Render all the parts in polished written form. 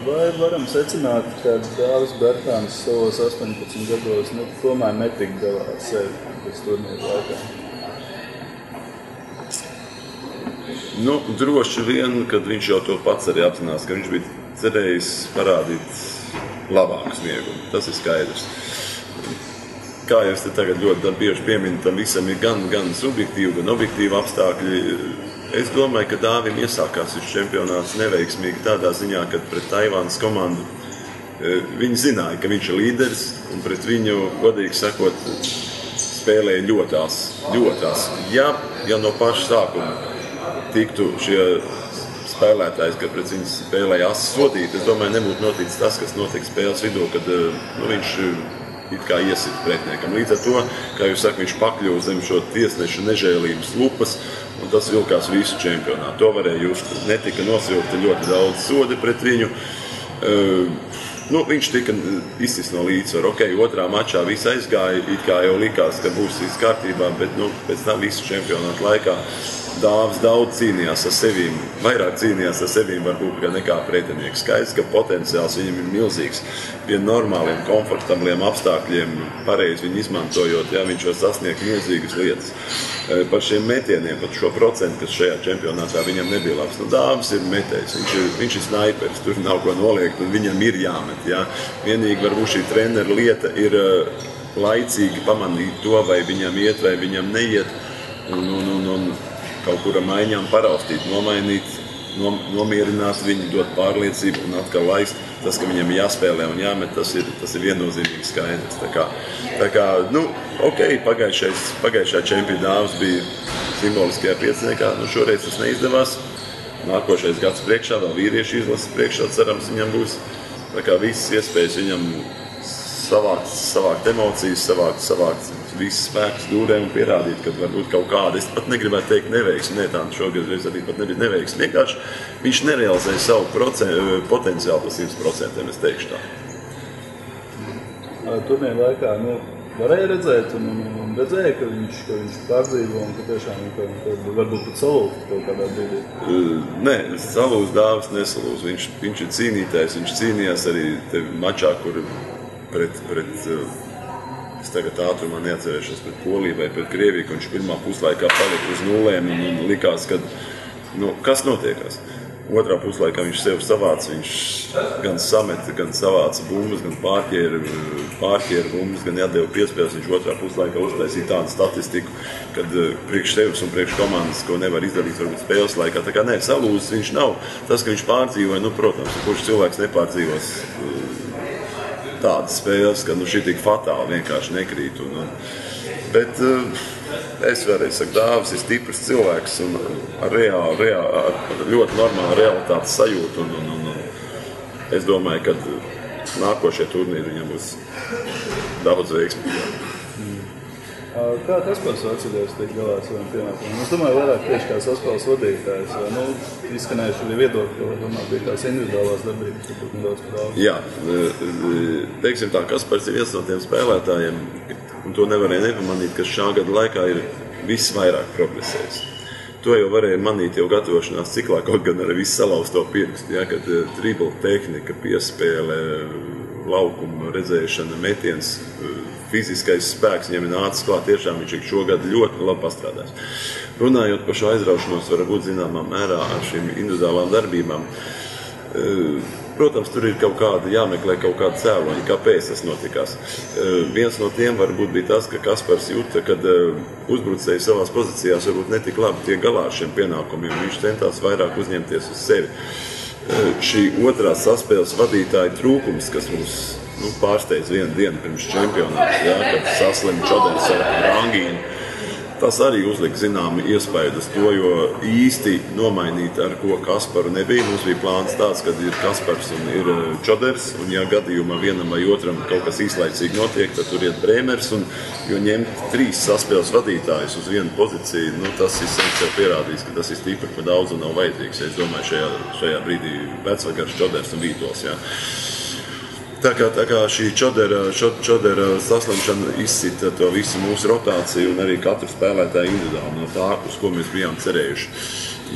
Vai varam secināt, ka Dāvis Bertāns savos 18 gados tomēr netika galā ar sevi pēc turnīra laikā? Nu, droši vien, kad viņš jau to pats arī apzinās, ka viņš bija cerējis parādīt labāku sniegumu. Tas ir skaidrs. Kā jau es te tagad ļoti bieži pieminu, tam visam ir gan subjektīvi, gan objektīvi apstākļi. Es domāju, ka Dāvim iesākās šis čempionāts neveiksmīgi tādā ziņā, ka pret Taivānas komandu viņi zināja, ka viņš ir līderis, un pret viņu, godīgi sakot, spēlēja ļoti ās. Ja no paša sākuma tiktu šie spēlētājs, ka pret viņu spēlēja asi sodīt, es domāju, nebūtu noticis tas, kas notika spēles vidū, kad viņš it kā iesita pretiniekam. Līdz ar to, kā jūs saka, viņš pakļuva zem šo tiesnešu nežēlības lupas, un tas vilkās visu čempionātu. To varēja just. Netika nosvilkta ļoti daudz sodi pret viņu. Viņš tika izsis no līdzsvaru. Otrā mačā viss aizgāja, it kā jau likās, ka būs viss kārtībā, bet pēc tam visu čempionātu laikā Dāvis daudz cīnījās ar sevīm, vairāk cīnījās ar sevīm varbūt nekā pretinieks. Skaidrs, ka potenciāls viņam ir milzīgs. Pie normāliem, komfortabliem apstākļiem, pareizi viņu izmantojot, viņš var sasniegt milzīgas lietas. Par šiem metieniem, par šo procentu, kas šajā čempionātā viņam nebija labs. Dāvis ir metējs, viņš ir snaiperis, tur nav ko noliegt, un viņam ir jāmet. Ja? Vienīgi varbūt šī treneru lieta ir laicīgi pamanīt to, vai viņam iet, vai viņam neiet, un kaut kura maiņām paraustīt, nomainīt, nomierināt viņu, dot pārliecību un atkal laist. Tas, ka viņam jāspēlē un jāmet, tas ir viennozīmīgi skaidrs. Pagājušā čempiona Dāvis bija simboliskajā pieciniekā, šoreiz tas neizdevās. Nākošais gads priekšā, vēl vīriešu izlases priekšā, cerams, viņam būs visas iespējas viņam savākt emocijas, savākt visus spēkus dūrē un pierādīt, ka varbūt kaut kāda, es pat negribētu teikt neveiksmi, šogad arī pat nebija neveiksmi. Vienkārši viņš nerealizēja savu potenciālu par 100%, es teikšu tā. Turnīra laikā, varēja redzēt un redzēja, ka viņš pārdzīvo un ka tiešām varbūt pat salūst kaut kādā brīdī. Nē, salūst Dāvis nesalūst. Viņš ir cīnītājs, viņš cīnījās arī mačā, kur pret es tagad ātrumā neatcerēšos pret Poliju vai pret Krieviju, ka viņš pirmā puslaikā palika uz nulēm un likās, ka kas notiekās. Otrā puslaikā viņš sev savāca, viņš gan sameta, gan savāca bumbas, gan pārķēra bumbas, gan atdeva piespēles. Viņš otrā puslaikā uztaisīja tādu statistiku, kad priekš sevis un priekš komandas, ko nevar izdarīt varbūt spēles laikā. Tā kā salūzis viņš nav. Tas, ka viņš pārdzīvoja, protams, kurš cilvēks nepārdzīvos tādas spēles, ka šī tik fatāli vienkārši nekrīt. Bet es vēlreiz saku, Dāvis ir stiprs cilvēks un ar ļoti normālu realitātes sajūtu. Es domāju, ka nākošie turnīri viņam būs daudz veiksmīgāk. Kā Kaspars atcerēs tiek galā ar saviem pienākumiem? Es domāju, vairāk tieši kā saspēles vadītājs. Izskanējuši arī viedokļi, domāju, bija tās individuālās darbības, kas būtu daudz par daudz. Jā, teiksim tā, Kaspars ir viens no tiem spēlētājiem, un to nevarēja nepamanīt, kas šā gada laikā ir visvairāk progresējis. To jau varēja manīt jau gatavošanās ciklā, kaut gan ar visu salauzto pirkstu, kad dribla tehnika, piespēle, laukuma redzēšana, metiens, fiziskais spēks viņam ir nācis klāt, tiešām viņš šogad ļoti labi pastrādās. Runājot par šo aizraušanos, var būt zināmā mērā ar šīm individuālām darbībām. Protams, tur ir jāmeklē kaut kāda cēloņa, kāpēc tas notikās. Viens no tiem varbūt bija tas, ka Kaspars jūta, kad uzbrucēji savās pozīcijās varbūt netik labi tiek galā ar šiem pienākumiem. Viņš centās vairāk uzņemties uz sevi. Šī otrās saspēles vadītāja trūkums, kas mums pārsteidz vienu dienu pirms čempionāta, kad saslima Čoders ar angīnu. Tas arī uzlika zināmu iespaidu uz to, jo īsti nomainīt ar ko Kasparu nebija. Mums bija plāns tāds, kad ir Kaspars un ir Čoders, un ja gadījumā vienam vai otram kaut kas īslaicīgi notiek, tad tur iet Brēmers, jo ņemt 3 saspēles vadītājus uz vienu pozīciju, tas ir sev pierādījis, ka tas ir stipri par daudz un nav vajadzīgs. Es domāju, šajā brīdī Vecvagars, Čoders un Vītols. Tā kā šī Čodera saslimšana izsita to visu mūsu rotāciju un arī katru spēlētāju individuāli no tā, uz ko mēs bijām cerējuši.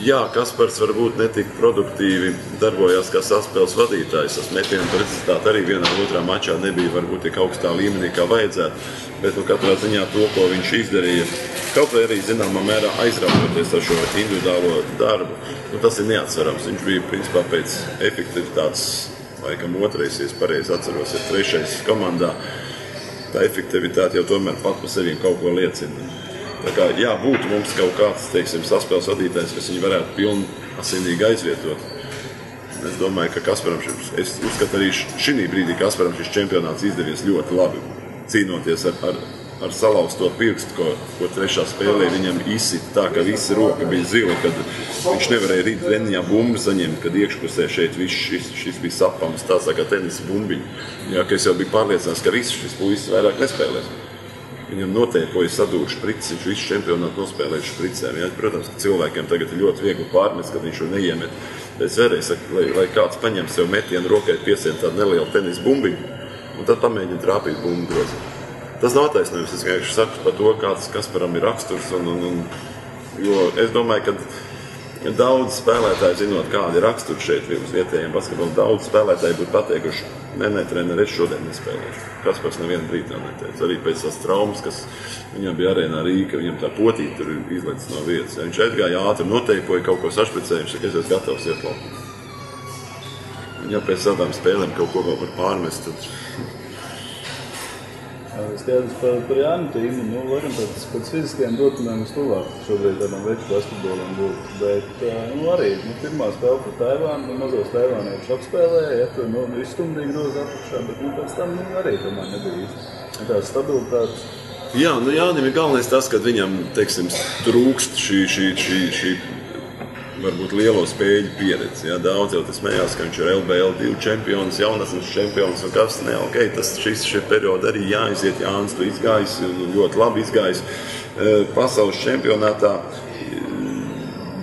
Jā, Kaspars varbūt netik produktīvi darbojās kā saspēles vadītājs. Tas metienu precizitāte arī vienā otrā mačā nebija varbūt tik augstā līmenī, kā vajadzētu. Bet katrā ziņā to, ko viņš izdarīja, kaut vai arī zināmā mērā aizraujoties ar šo individuālo darbu, tas ir neatsverams. Viņš bija principā pēc efektivitātes, laikam otrais, ja es pareizi atceros, ir 3. komandā. Tā efektivitāte jau tomēr pat par sevi kaut ko liecina. Tā kā, jā, būtu mums kaut kāds, teiksim, saspēles vadītājs, kas viņu varētu pilnasinīgi aizvietot. Es domāju, ka Kasparam, es uzskatu arī šī brīdī Kasparam šis čempionāts izdevies ļoti labi, cīnoties ar salauzto pirkstu, ko trešā spēlē viņam izsita tā, ka visa roka bija zila, kad viņš nevarēja rīt treniņā bumbu saņemt, kad iekšpusē šeit šis bija sapams, tāds kā tenisa bumbiņa. Jā, ka es jau biju pārliecināts, ka viss šis puisis vairāk nespēlēs. Viņam noteikti sadūruši špricis, viņš visu čempionātu nospēlēja špricēm. Jā, protams, ka cilvēkiem tagad ir ļoti viegli pārmest, kad viņš jau neiemet. Es vēlreiz saku, lai kāds paņem sev metienu rokai, piesien tādu nelielu tenisa bumbiņu, un tad pamēģina trāpīt bumbu grozi. Tas nav attaisnojums, es vienkārši saku par to, kāds Kasparam ir raksturs, jo es domāju, ka daudz spēlētāji, zinot, kādi ir raksturi šeit uz vietējiem basketbolam, daudz spēlētāji būtu pateikuši, nē, treneri, es šodien nespēlēšu. Kaspars nevienu brīdi tā neteica. Arī pēc tās traumas, kas viņam bija arēnā Rīga, viņam tā potīte tur izlecis no vietas. Ja viņš aizgāja ātri, noteipoja, kaut ko sašpricēja, viņš saka, es esmu gatavs ieplaukt. Ja pēc tādām spēlēm kaut ko vēl var pārmest, tad... Skaidrs par Jānu tīmu, laikam pēc fiziskajiem dotumiem vistuvāk šobrīd tādam veču basketbolam būtu, bet arī pirmā spēle par Taivānu, mazos taivānieši apspēlēja, ja tur izstumdīgi groza apakšā, bet pēc tam arī tomēr nebija īsti. Tā stabilitātes. Jā, Jānim ir galvenais tas, ka viņam, teiksim, trūkst šī varbūt lielo spēļu pieredzi. Ja? Daudz jau tas smējās, ka viņš ir LBL2 čempions, jaunatnes čempions un kas ne, ok, šie periodi arī jāiziet, Jānis tu izgājis, ļoti labi izgājis pasaules čempionātā.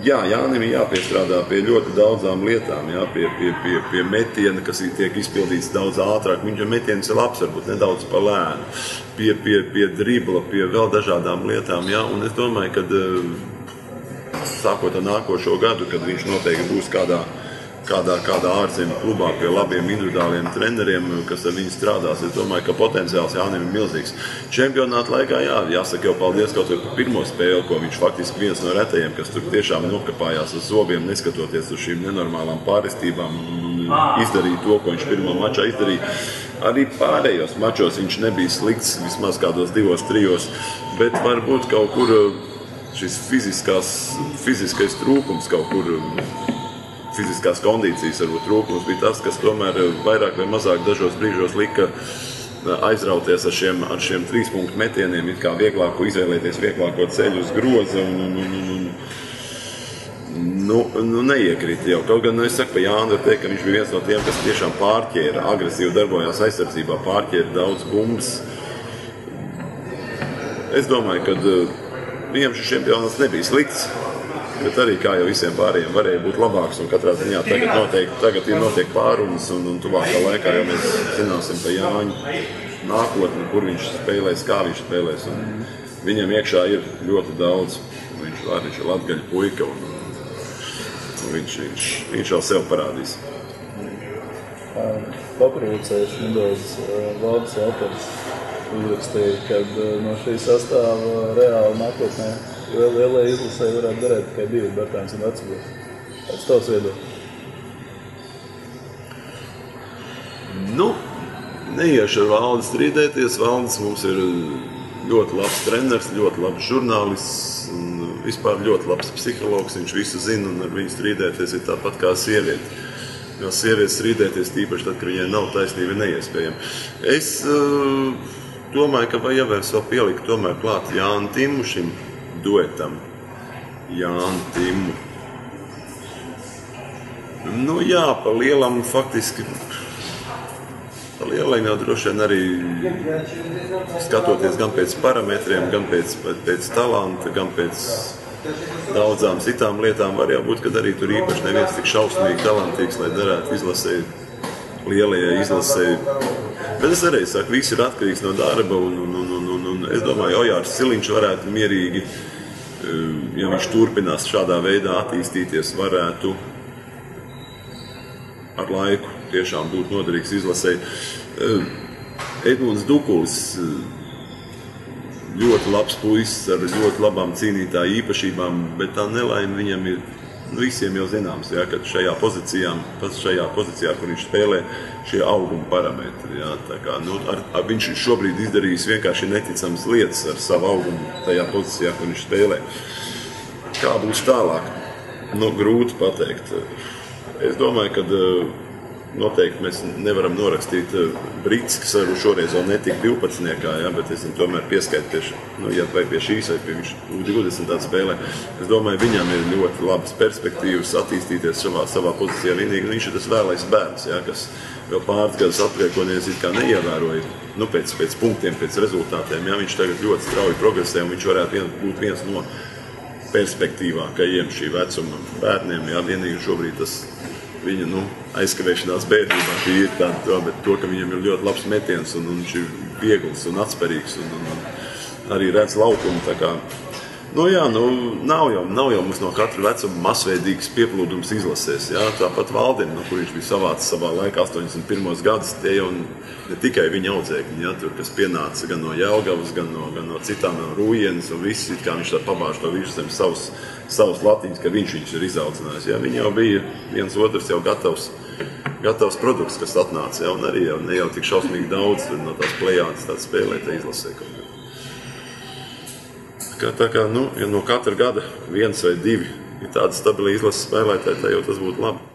Jā, Jānim ir jāpiestrādā pie ļoti daudzām lietām, jā, pie metiena, kas tiek izpildīts daudz ātrāk. Viņam metienis ir labs, varbūt nedaudz pa lēnu, pie dribla, pie vēl dažādām lietām, jā, un es domāju, ka sākot ar nākošo gadu, kad viņš noteikti būs kādā ārzemju klubā pie labiem individuāliem treneriem, kas ar viņu strādās. Es domāju, ka potenciāls Jānim ir milzīgs. Čempionāta laikā, jāsaka jau paldies kaut vai par pirmo spēli, ko viņš faktiski viens no retajiem, kas tur tiešām nokapājās uz zobiem, neskatoties uz šīm nenormālām pārestībām un izdarīja to, ko viņš pirmā mačā izdarīja. Arī pārējos mačos viņš nebija slikts, vismaz kādos 2-3, bet varbūt kaut kur šis fiziskais trūkums kaut kur, fiziskās kondīcijas varbūt trūkums bija tas, kas tomēr vairāk vai mazāk dažos brīžos lika aizrauties ar šiem 3-punktu metieniem, it kā izvēlēties vieglāko ceļu uz groza un neiekrīt jau. Kaut gan, es saku, pa Jānu var teikt, ka viņš bija viens no tiem, kas tiešām pārķēra, agresīvi darbojās aizsardzībā, pārķēra daudz bumbas. Es domāju, ka viņam šis čempionāts nebija slikts, bet arī, kā jau visiem pārējiem, varēja būt labāks. Un katrā ziņā tagad notiek pārunas un tuvākā laikā jau mēs zināsim par Jāņu nākotni, kur viņš spēlēs, kā viņš spēlēs. Un viņam iekšā ir ļoti daudz. Viņš ir latgaļu puika un viņš jau sev parādīs. Paprovocējuši nedaudz Valdis Alters uzrakstīja, kad no šī sastāva reāli nākotnē lielai izlasē varētu darēt tikai 2 Bertāns un Vecgos. Kāds tavs viedoklis? Neiešu ar Valdi strīdēties. Valdis mums ir ļoti labs treneris, ļoti labs žurnālists un vispār ļoti labs psihologs. Viņš visu zina un ar viņu strīdēties ir tāpat kā sievieti. Jo sievietes strīdēties tīpaši tad, kad viņai nav taisnība, ir neiespējami. Es domāju, ka vajag vēl pielikt tomēr klāt Jānu Timu šim duetam. Jānu Timu. Jā, pa lielam faktiski. Pa lielam jau droši vien arī skatoties gan pēc parametriem, gan pēc talanta, gan pēc daudzām citām lietām, var jau būt, kad arī tur īpaši neviens tik šausmīgi talantīgs, lai darētu izlasēji, lielajai izlasēji. Bet es arī saku, viss ir atkarīgs no darba un es domāju, Ojārs Siliņš varētu mierīgi ja viņš turpinās šādā veidā attīstīties, varētu ar laiku tiešām būt noderīgs izlasēji. Edmunds Dukulis, ļoti labs puisis ar ļoti labām cīnītāju īpašībām, bet tā nelaime viņam ir visiem jau zināms, ja, ka šajā pozīcijā, kur viņš spēlē, šie auguma parametri. Ja, tā kā, viņš šobrīd izdarījis vienkārši neticams lietas ar savu augumu tajā pozīcijā, kur viņš spēlē. Kā būs tālāk? Grūti pateikt. Es domāju, ka noteikti mēs nevaram norakstīt Brits, kas šoreiz vēl netika 12. Ja, bet es viņu tomēr pieskaitu pie šīs vai pie viņš 20. spēlē. Es domāju, viņam ir ļoti labas perspektīvas attīstīties savā pozīcijā. Vienīgi viņš ir tas vēlais bērns, ja, kas vēl pāris gadus atpakaļ, ko neviens it kā neievēroja pēc punktiem, pēc rezultātiem. Ja, viņš tagad ļoti strauji progresē un viņš varētu būt viens no perspektīvākajiem šī vecuma bērniem. Ja, vienīgi šobrīd tas viņa aizkavēšanās bērnībā ir tāda, bet to, ka viņam ir ļoti labs metiens un viņš ir viegls un atspērīgs un arī redz laukumu. Tā kā, nav jau mums no katra vecuma masveidīgs pieplūdums izlasēs. Ja? Tāpat Valdim, kur viņš bija savācis savā laikā 81. gadus, tie jau ne tikai viņa audzēkņi, ja? Tur, kas pienāca gan no Jelgavas, gan no citām, no Rūjienas un viss, kā viņš tā pabāž to visu zem savus latiņus, ka viņš ir izaudzinājis. Ja? Viņi jau bija viens otrs jau gatavs produkts, kas atnāca, ja? Un arī ne jau tik šausmīgi daudz no tās plejādas tāds spēlēt izlasē. Tā kā, ja no katra gada viens vai divi ir tādi stabili izlases spēlētāji, tad jau tas būtu labi.